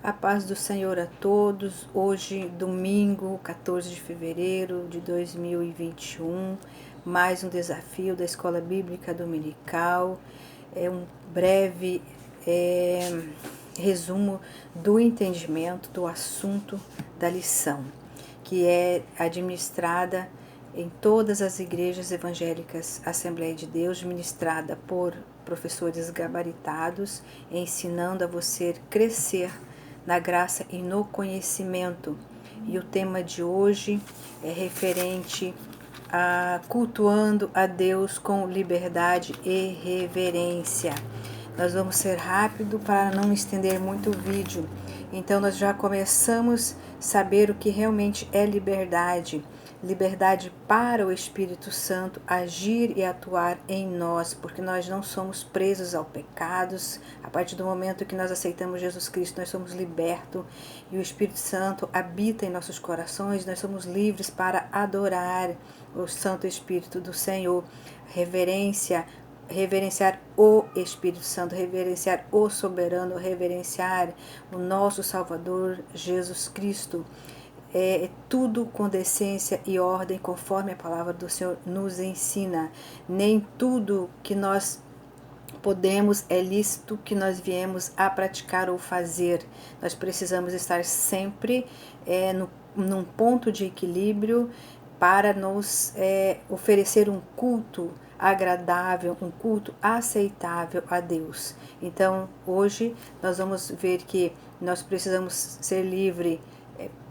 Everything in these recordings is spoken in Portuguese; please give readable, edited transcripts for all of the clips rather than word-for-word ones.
A paz do Senhor a todos. Hoje, domingo, 14 de fevereiro de 2021, mais um desafio da Escola Bíblica Dominical. É um breve resumo do entendimento do assunto da lição, que é administrada em todas as igrejas evangélicas Assembleia de Deus, ministrada por professores gabaritados, ensinando a você crescer na graça e no conhecimento. E o tema de hoje é referente a cultuando a Deus com liberdade e reverência. Nós vamos ser rápido para não estender muito o vídeo. Então nós já começamos a saber o que realmente é liberdade. Liberdade para o Espírito Santo agir e atuar em nós, porque nós não somos presos ao pecados. A partir do momento que nós aceitamos Jesus Cristo, nós somos libertos e o Espírito Santo habita em nossos corações. Nós somos livres para adorar o Santo Espírito do Senhor. Reverenciar o Espírito Santo, reverenciar o soberano, reverenciar o nosso Salvador Jesus Cristo. É tudo com decência e ordem, conforme a palavra do Senhor nos ensina. Nem tudo que nós podemos é lícito que nós viemos a praticar ou fazer. Nós precisamos estar sempre num ponto de equilíbrio para nos oferecer um culto agradável, um culto aceitável a Deus. Então, hoje nós vamos ver que nós precisamos ser livres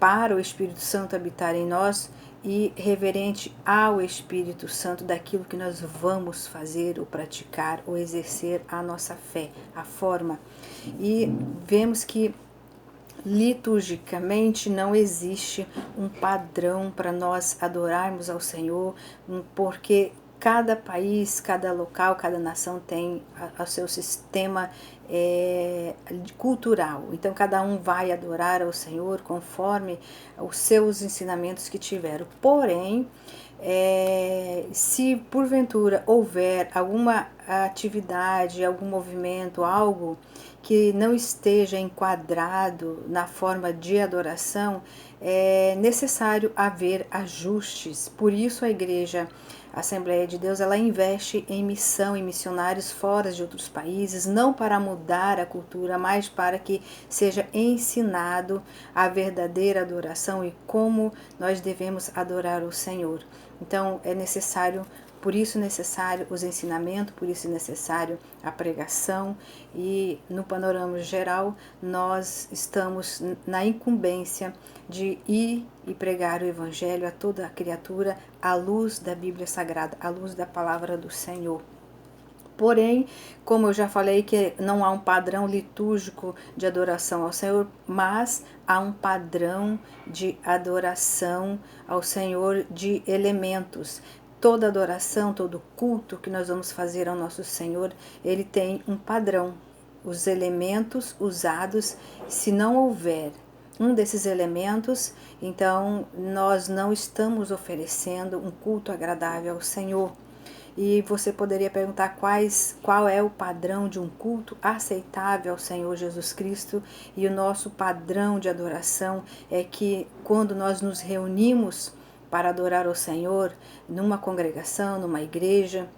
para o Espírito Santo habitar em nós e reverente ao Espírito Santo daquilo que nós vamos fazer ou praticar ou exercer a nossa fé, a forma. E vemos que liturgicamente não existe um padrão para nós adorarmos ao Senhor, porque cada país, cada local, cada nação tem o seu sistema cultural. Então cada um vai adorar ao Senhor conforme os seus ensinamentos que tiveram. Porém, se porventura houver alguma atividade, algum movimento, algo que não esteja enquadrado na forma de adoração, é necessário haver ajustes. Por isso a igreja Assembleia de Deus, ela investe em missão, em missionários fora de outros países, não para mudar a cultura, mas para que seja ensinado a verdadeira adoração e como nós devemos adorar o Senhor. Então é necessário, por isso necessário os ensinamentos, por isso necessário a pregação, e no panorama geral nós estamos na incumbência de ir e pregar o Evangelho a toda a criatura à luz da Bíblia Sagrada, à luz da palavra do Senhor. Porém, como eu já falei que não há um padrão litúrgico de adoração ao Senhor, mas há um padrão de adoração ao Senhor de elementos. Toda adoração, todo culto que nós vamos fazer ao nosso Senhor, ele tem um padrão. Os elementos usados, se não houver um desses elementos, então nós não estamos oferecendo um culto agradável ao Senhor. E você poderia perguntar qual é o padrão de um culto aceitável ao Senhor Jesus Cristo. E o nosso padrão de adoração é que quando nós nos reunimos para adorar ao Senhor, numa congregação, numa igreja,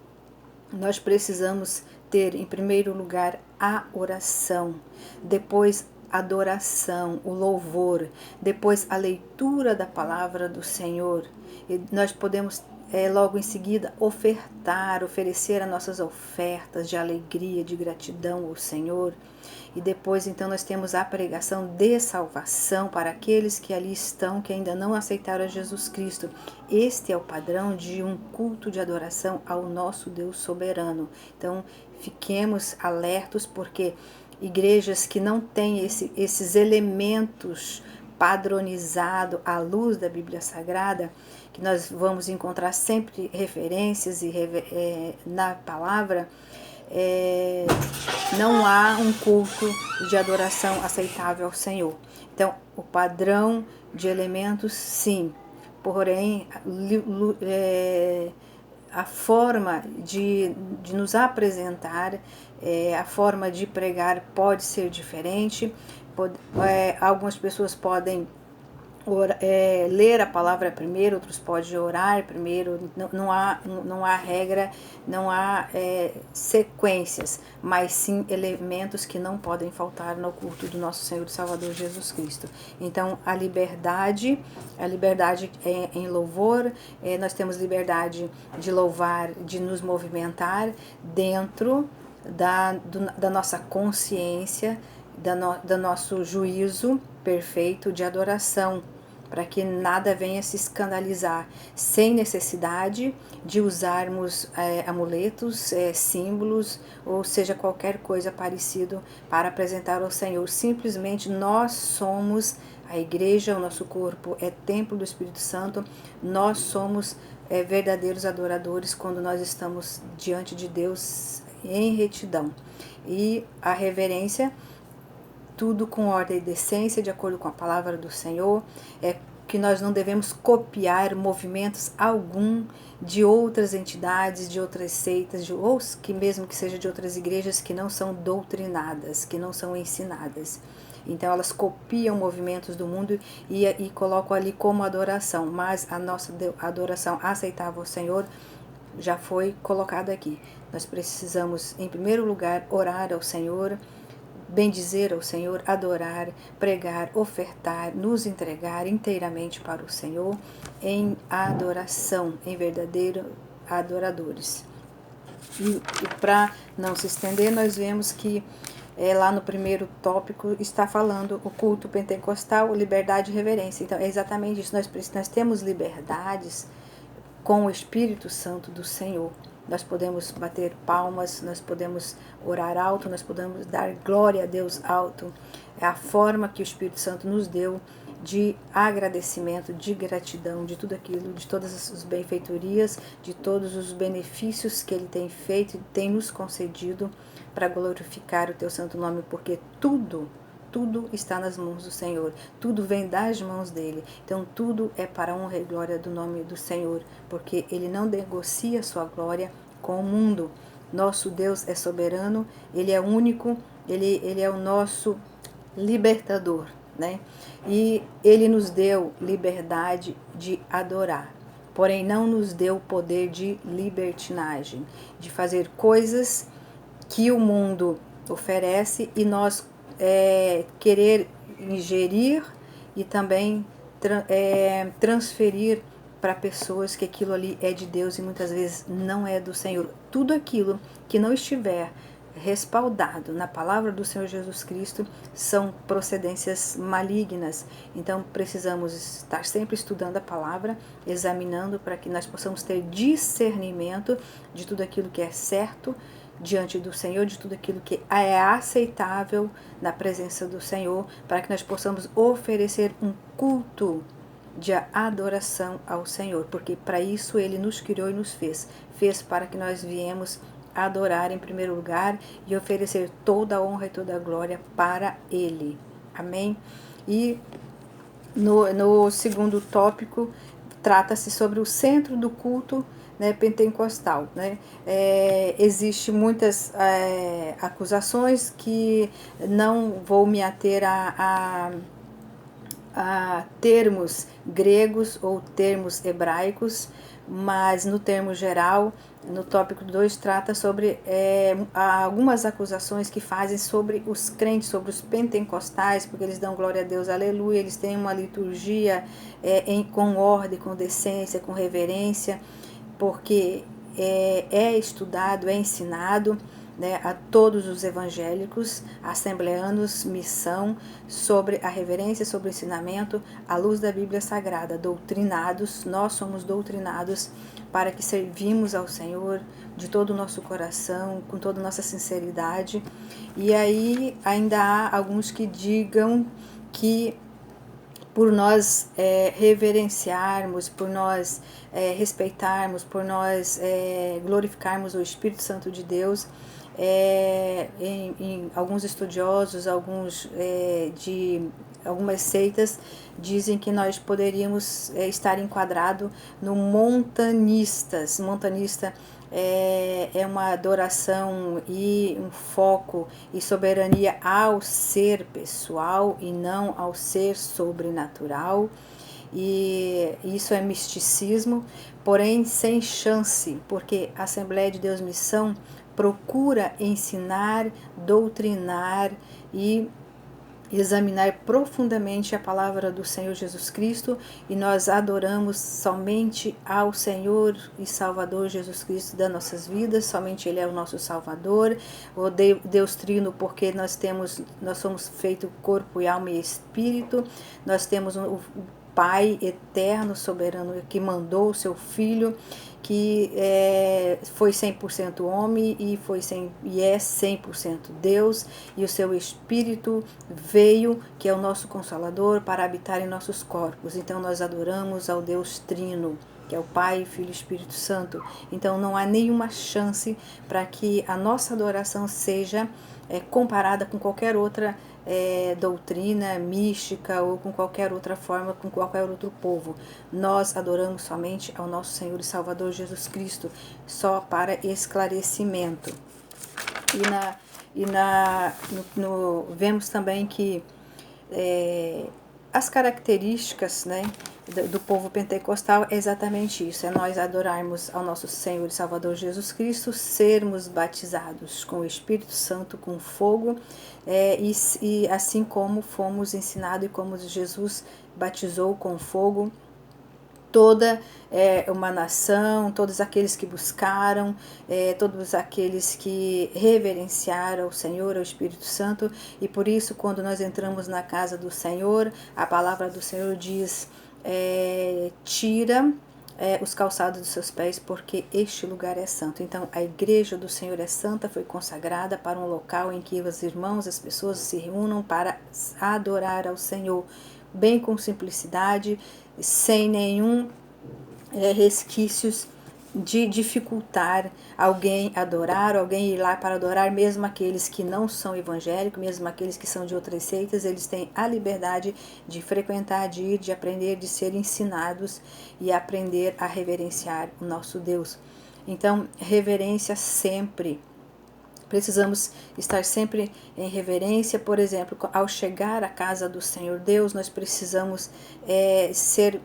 nós precisamos ter, em primeiro lugar, a oração, depois adoração, o louvor, depois a leitura da palavra do Senhor. E nós podemos logo em seguida oferecer as nossas ofertas de alegria, de gratidão ao Senhor. E depois então nós temos a pregação de salvação para aqueles que ali estão, que ainda não aceitaram a Jesus Cristo. Este é o padrão de um culto de adoração ao nosso Deus soberano. Então fiquemos alertos, porque igrejas que não têm esses elementos padronizado à luz da Bíblia Sagrada, que nós vamos encontrar sempre referências na palavra, não há um culto de adoração aceitável ao Senhor. Então, o padrão de elementos, sim, porém, a forma de nos apresentar, a forma de pregar pode ser diferente, Algumas pessoas podem ler a palavra primeiro, outros podem orar primeiro, não há regra, não há sequências, mas sim elementos que não podem faltar no culto do nosso Senhor e Salvador Jesus Cristo. Então, a liberdade em louvor, nós temos liberdade de louvar, de nos movimentar dentro da nossa consciência, do nosso juízo perfeito de adoração, para que nada venha se escandalizar, sem necessidade de usarmos amuletos, símbolos, ou seja, qualquer coisa parecido para apresentar ao Senhor. Simplesmente nós somos a igreja, o nosso corpo é templo do Espírito Santo, nós somos verdadeiros adoradores quando nós estamos diante de Deus em retidão. E a reverência, tudo com ordem e decência, de acordo com a palavra do Senhor, que nós não devemos copiar movimentos algum de outras entidades, de outras seitas, ou que mesmo que seja de outras igrejas que não são doutrinadas, que não são ensinadas. Então elas copiam movimentos do mundo e colocam ali como adoração, mas a nossa adoração aceitável ao Senhor já foi colocada aqui. Nós precisamos, em primeiro lugar, orar ao Senhor, bendizer ao Senhor, adorar, pregar, ofertar, nos entregar inteiramente para o Senhor em adoração, em verdadeiros adoradores. E para não se estender, nós vemos que lá no primeiro tópico está falando o culto pentecostal, liberdade e reverência. Então é exatamente isso, nós temos liberdades com o Espírito Santo do Senhor. Nós podemos bater palmas, nós podemos orar alto, nós podemos dar glória a Deus alto. É a forma que o Espírito Santo nos deu de agradecimento, de gratidão, de tudo aquilo, de todas as benfeitorias, de todos os benefícios que Ele tem feito e tem nos concedido para glorificar o Teu santo nome, porque tudo está nas mãos do Senhor, tudo vem das mãos dele. Então tudo é para a honra e glória do nome do Senhor, porque ele não negocia sua glória com o mundo. Nosso Deus é soberano, ele é único, ele é o nosso libertador, né? E ele nos deu liberdade de adorar, porém não nos deu o poder de libertinagem, de fazer coisas que o mundo oferece e nós querer ingerir e também transferir para pessoas que aquilo ali é de Deus e muitas vezes não é do Senhor. Tudo aquilo que não estiver respaldado na palavra do Senhor Jesus Cristo são procedências malignas. Então precisamos estar sempre estudando a palavra, examinando, para que nós possamos ter discernimento de tudo aquilo que é certo diante do Senhor, de tudo aquilo que é aceitável na presença do Senhor, para que nós possamos oferecer um culto de adoração ao Senhor, porque para isso Ele nos criou e nos fez para que nós viemos adorar em primeiro lugar e oferecer toda a honra e toda a glória para Ele. Amém? E no segundo tópico, trata-se sobre o centro do culto, né, pentecostal, né? Existe muitas acusações que não vou me ater a termos gregos ou termos hebraicos, mas no termo geral, no tópico 2, trata sobre algumas acusações que fazem sobre os crentes, sobre os pentecostais, porque eles dão glória a Deus, aleluia, eles têm uma liturgia com ordem, com decência, com reverência, porque é estudado, é ensinado, né, a todos os evangélicos, assembleanos, missão, sobre a reverência, sobre o ensinamento, à luz da Bíblia Sagrada, doutrinados, nós somos doutrinados para que servimos ao Senhor de todo o nosso coração, com toda a nossa sinceridade. E aí ainda há alguns que digam que por nós reverenciarmos, por nós respeitarmos, por nós glorificarmos o Espírito Santo de Deus, em alguns estudiosos, de algumas seitas, dizem que nós poderíamos estar enquadrado no montanista é uma adoração e um foco e soberania ao ser pessoal e não ao ser sobrenatural. E isso é misticismo, porém sem chance, porque a Assembleia de Deus Missão procura ensinar, doutrinar e examinar profundamente a palavra do Senhor Jesus Cristo, e nós adoramos somente ao Senhor e Salvador Jesus Cristo das nossas vidas. Somente Ele é o nosso Salvador, o Deus Trino, porque nós somos feito corpo e alma e espírito. Nós temos o Pai eterno, soberano, que mandou o seu Filho, que foi 100% homem e é 100% Deus, e o seu Espírito veio, que é o nosso Consolador, para habitar em nossos corpos. Então nós adoramos ao Deus Trino, que é o Pai, Filho e Espírito Santo. Então não há nenhuma chance para que a nossa adoração seja comparada com qualquer outra doutrina mística ou com qualquer outra forma, com qualquer outro povo. Nós adoramos somente ao nosso Senhor e Salvador Jesus Cristo, só para esclarecimento. Vemos também que as características, né, do povo pentecostal é exatamente isso: é nós adorarmos ao nosso Senhor e Salvador Jesus Cristo, sermos batizados com o Espírito Santo, com fogo, e assim como fomos ensinados e como Jesus batizou com fogo toda uma nação, todos aqueles que buscaram, todos aqueles que reverenciaram o Senhor, o Espírito Santo. E por isso, quando nós entramos na casa do Senhor, a palavra do Senhor diz: tira os calçados dos seus pés, porque este lugar é santo. Então, a igreja do Senhor é santa, foi consagrada para um local em que os irmãos, as pessoas se reúnam para adorar ao Senhor, bem com simplicidade, sem nenhum resquícios de dificultar alguém adorar, alguém ir lá para adorar. Mesmo aqueles que não são evangélicos, mesmo aqueles que são de outras seitas, eles têm a liberdade de frequentar, de ir, de aprender, de ser ensinados e aprender a reverenciar o nosso Deus. Então, reverência sempre. Precisamos estar sempre em reverência. Por exemplo, ao chegar à casa do Senhor Deus, nós precisamos ser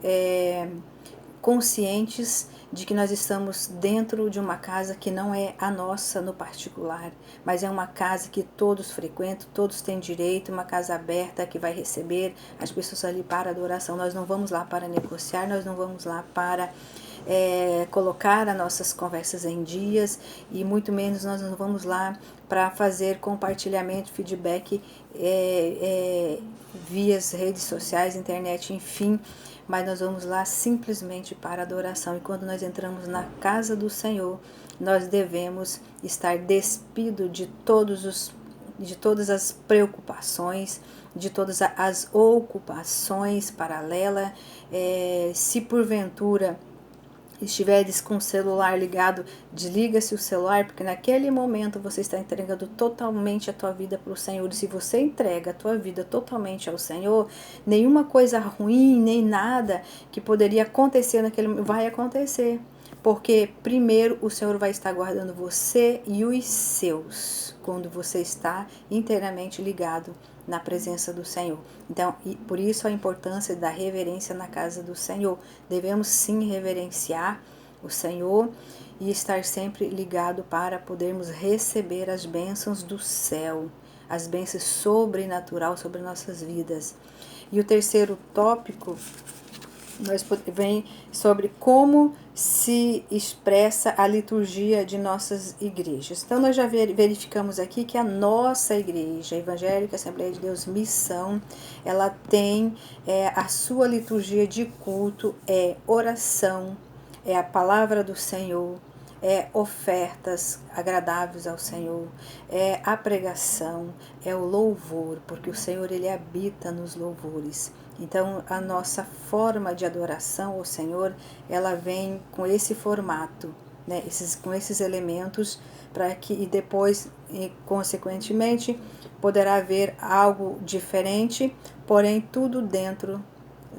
conscientes de que nós estamos dentro de uma casa que não é a nossa no particular, mas é uma casa que todos frequentam, todos têm direito, uma casa aberta que vai receber as pessoas ali para adoração. Nós não vamos lá para negociar, nós não vamos lá para colocar as nossas conversas em dias, e muito menos nós não vamos lá para fazer compartilhamento, feedback via redes sociais, internet, enfim, mas nós vamos lá simplesmente para adoração. E quando nós entramos na casa do Senhor, nós devemos estar despido de todas as preocupações, de todas as ocupações paralelas. Se porventura estiveres com o celular ligado, desliga-se o celular, porque naquele momento você está entregando totalmente a tua vida para o Senhor. E se você entrega a tua vida totalmente ao Senhor, nenhuma coisa ruim, nem nada que poderia acontecer naquele momento vai acontecer, porque primeiro o Senhor vai estar guardando você e os seus, quando você está inteiramente ligado na presença do Senhor. Então, e por isso a importância da reverência na casa do Senhor. Devemos sim reverenciar o Senhor e estar sempre ligado para podermos receber as bênçãos do céu, as bênçãos sobrenaturais sobre nossas vidas. E o terceiro tópico vem sobre como se expressa a liturgia de nossas igrejas. Então, nós já verificamos aqui que a nossa igreja evangélica, Assembleia de Deus Missão, ela tem a sua liturgia de culto, oração, a palavra do Senhor, ofertas agradáveis ao Senhor, a pregação, o louvor, porque o Senhor ele habita nos louvores. Então, a nossa forma de adoração ao Senhor, ela vem com esse formato, né? Com esses elementos, para que e depois, consequentemente, poderá haver algo diferente, porém tudo dentro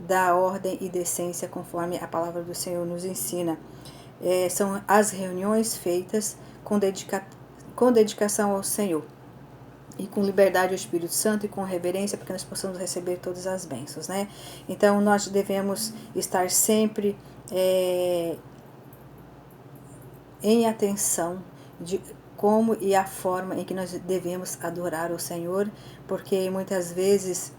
da ordem e decência, conforme a palavra do Senhor nos ensina. são as reuniões feitas com dedicação ao Senhor e com liberdade ao Espírito Santo e com reverência, para que nós possamos receber todas as bênçãos, né? Então, nós devemos estar sempre em atenção de como e a forma em que nós devemos adorar o Senhor, porque muitas vezes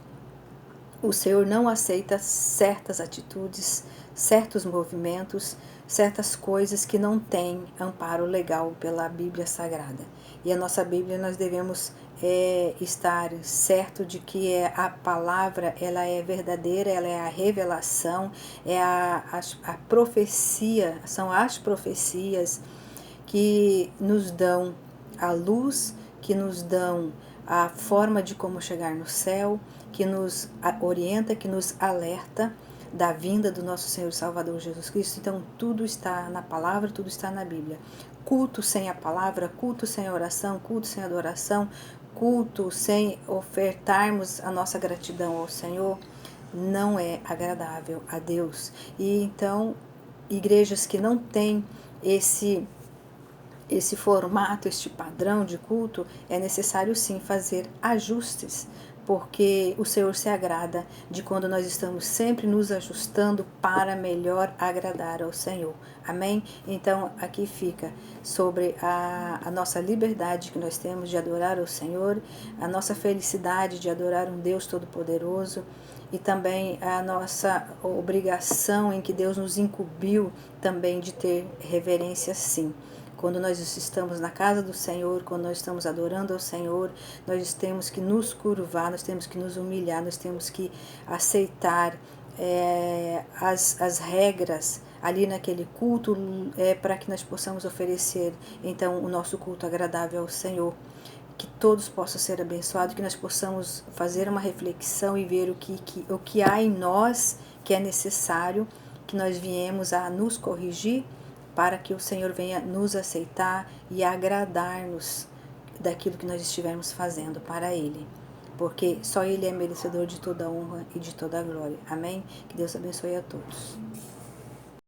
o Senhor não aceita certas atitudes, certos movimentos, certas coisas que não têm amparo legal pela Bíblia Sagrada. E a nossa Bíblia nós devemos estar certo de que a palavra ela é verdadeira, ela é a revelação, é a profecia, são as profecias que nos dão a luz, que nos dão a forma de como chegar no céu, que nos orienta, que nos alerta da vinda do nosso Senhor e Salvador Jesus Cristo. Então, tudo está na palavra, tudo está na Bíblia. Culto sem a palavra, culto sem oração, culto sem adoração, culto sem ofertarmos a nossa gratidão ao Senhor, não é agradável a Deus. E então, igrejas que não têm esse formato, este padrão de culto, é necessário sim fazer ajustes, porque o Senhor se agrada de quando nós estamos sempre nos ajustando para melhor agradar ao Senhor. Amém? Então, aqui fica sobre a nossa liberdade que nós temos de adorar o Senhor, a nossa felicidade de adorar um Deus Todo-Poderoso, e também a nossa obrigação em que Deus nos incumbiu também de ter reverência sim. Quando nós estamos na casa do Senhor, quando nós estamos adorando ao Senhor, nós temos que nos curvar, nós temos que nos humilhar, nós temos que aceitar as regras ali naquele culto, para que nós possamos oferecer então o nosso culto agradável ao Senhor. Que todos possam ser abençoados, que nós possamos fazer uma reflexão e ver o que há em nós que é necessário, que nós viemos a nos corrigir, para que o Senhor venha nos aceitar e agradar-nos daquilo que nós estivermos fazendo para Ele. Porque só Ele é merecedor de toda a honra e de toda a glória. Amém? Que Deus abençoe a todos.